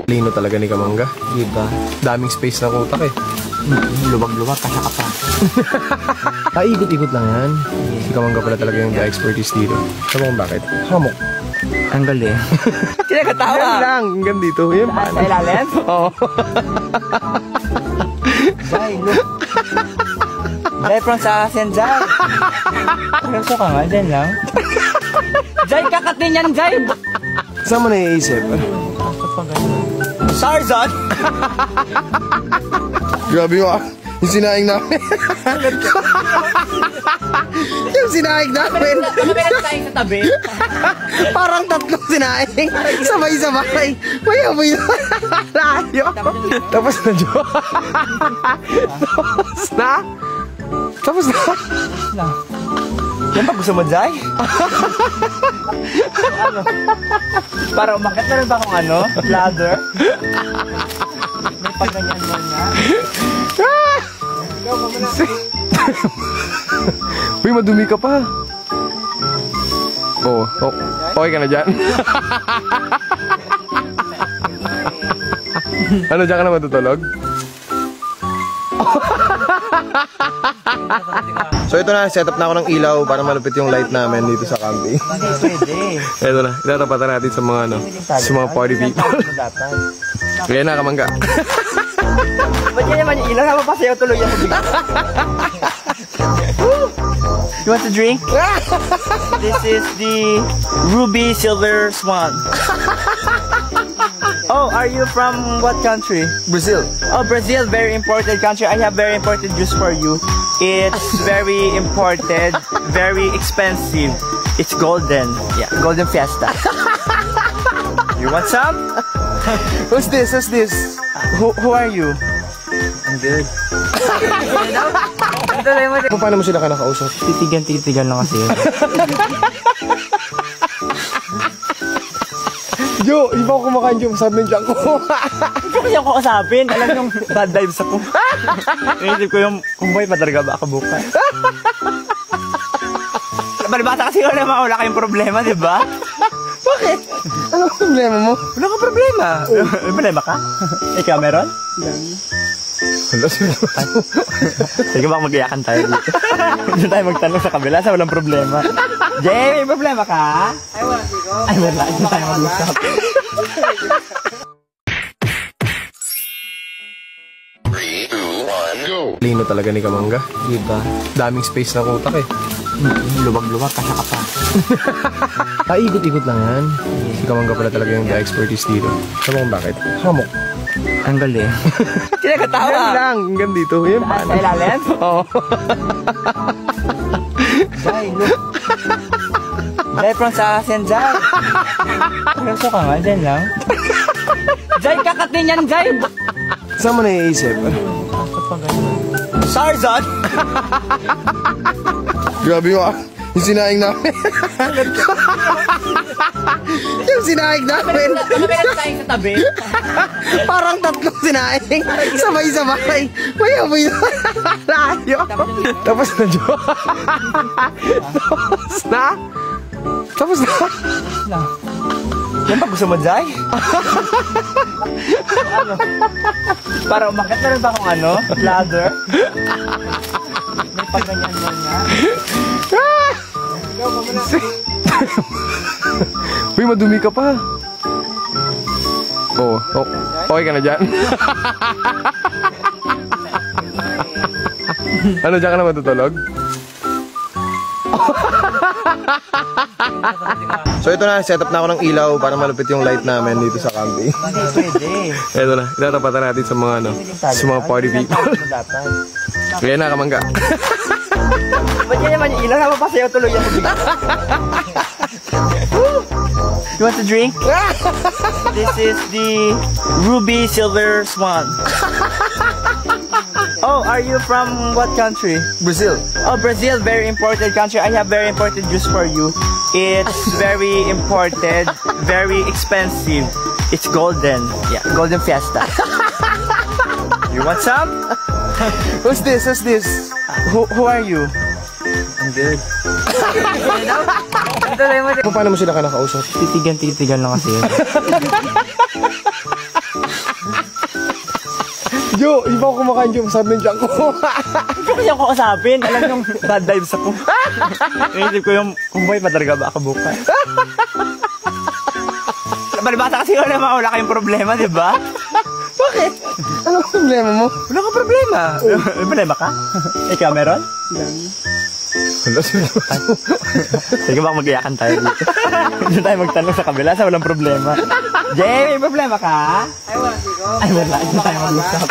Lino talaga ni Kamangga. Diba? Daming space ng utak eh. Lubag-lubag, kasya ka pa. Ikot-ikot lang yan. Si Kamangga pala talaga yung expertise dito. Sabi kung bakit? Hamok. Ang galing. Kinakatawa. Yan lang, hanggang dito. Yan pa. Sa ilalim? Oo. Jai, look. Jai, from sa akin, Jai. Pagkaso ka nga, dyan lang. Jai, kakatin yan, Jai. Saan mo naiisip? Tarzan! Grabe mo ah. Yung sinaing namin. Yung sinaing namin. Tayo sa tabi. Parang tatlong sinaing. Sabay-sabay. May amoy na. Layo. Tapos na, Jo. Tapos na. Tapos na. Yan ba gusto mo, Jai? Ano? Para umakit na rin ba kung ano? Ladder? May pagganyan mo na. Ikaw ka muna. Uy, madumi ka pa. Oo. Oh, okay ka na dyan? Ano, dyan ka na matutulog? So ito na, set up na ako ng ilaw para malupit yung light namin dito sa camping. Pwede. Ito na, itatapatan natin sa mga ano, sa mga party people. Kaya na, Kamangga. Ba't yan naman yung ilaw? Napapasayaw tuloy yan sa bigla. You want to drink? This is the Ruby Silver Swan. Oh, are you from what country? Brazil. Oh, Brazil, very important country. I have very important juice for you. It's very imported, very expensive. It's golden. Yeah, golden fiesta. You want some? Who's this? Who's this? Who are you? I'm good. Paano mo sila ka nakausap? Titigan lang kasi. Jo, iba ko kumakain Jo, masabi ng tiyan ko. Hindi ko kasi ako kasapin. Alam yung bad vibes ako. Inisip ko yung kumboy, patarga ba ako bukas? Balibasa kasi wala wala kayong problema, di ba? Bakit? Ano problema mo? Wala kang problema. May problema ka? Ikaw meron? Wala siguro. Sige baka mag-iyakan tayo dito. Doon tayo magtanong sa kabila sa walang problema. Jay, may problema ka? Ay, wala siguro. Ay, wala. Doon tayo mag-usap. Lino talaga ni Kamangga. Diba? Daming space ng utak eh. Lubag-lubag, kasya ka pa. Ikot-ikot lang yan. Si Kamangga pala talaga yung expertise dito. Sabi kung bakit? Hamok. Ang galing. Kinakatawa. Yan lang, hanggang dito. Yan pa. Sa ilalim? Oo. Jai, look. Jai, from sa akin, Jai. Pagkaso ka nga, dyan lang. Jai, kakatin yan, Jai. Saan mo naiisip? Tarzan! Grabe mo ah. Yung sinaing namin. Yung sinaing namin. Tayo sa tabi. Parang tatlong sinaing. Sabay-sabay. May amoy na. Layo. Tapos na, Jo. Tapos na. Tapos na. Yan ba gusto mo, Jai? Ano? Para umakit na rin ba kung ano? Ladder? May pagganyan mo na. Ikaw ka muna. Uy, madumi ka pa. Oo. Oh, okay ka na dyan? Ano, dyan ka na matutulog? So ito na, set up na ako ng ilaw para malupit yung light namin dito sa camping. Pwede. Ito na, itatapatan natin sa mga ano, sa mga party people. Kaya na, Kamangga. Ba't yan naman yung ilaw? Napapasayaw tuloy yan sa bigla. You want to drink? This is the Ruby Silver Swan. Oh, are you from what country? Brazil. Oh, Brazil, very important country. I have very important juice for you. It's very imported, very expensive. It's golden. Yeah, golden fiesta. You want some? Who's this? Who's this? Who are you? I'm good. Paano mo sila ka nakausap? Titigan lang kasi. Jo, di ba ako kumakain, Jo? Sabi ng Diyan ko. Hindi ko yung kausapin. Alam yung bad vibes ako. Naisip ko yung, kumboy, padarga ba ako bukas? Balibasa kasi wala kayong problema, di ba? Bakit? Ano problema mo? Wala kang problema. May problema ka? Ikaw meron? Wala sila. Sige baka mag-iyakan tayo dito. Hindi tayo magtanong sa kabila sa walang problema. Jay, may problema ka? Ay, wala. Ay, wala. Hindi tayo mag-usap.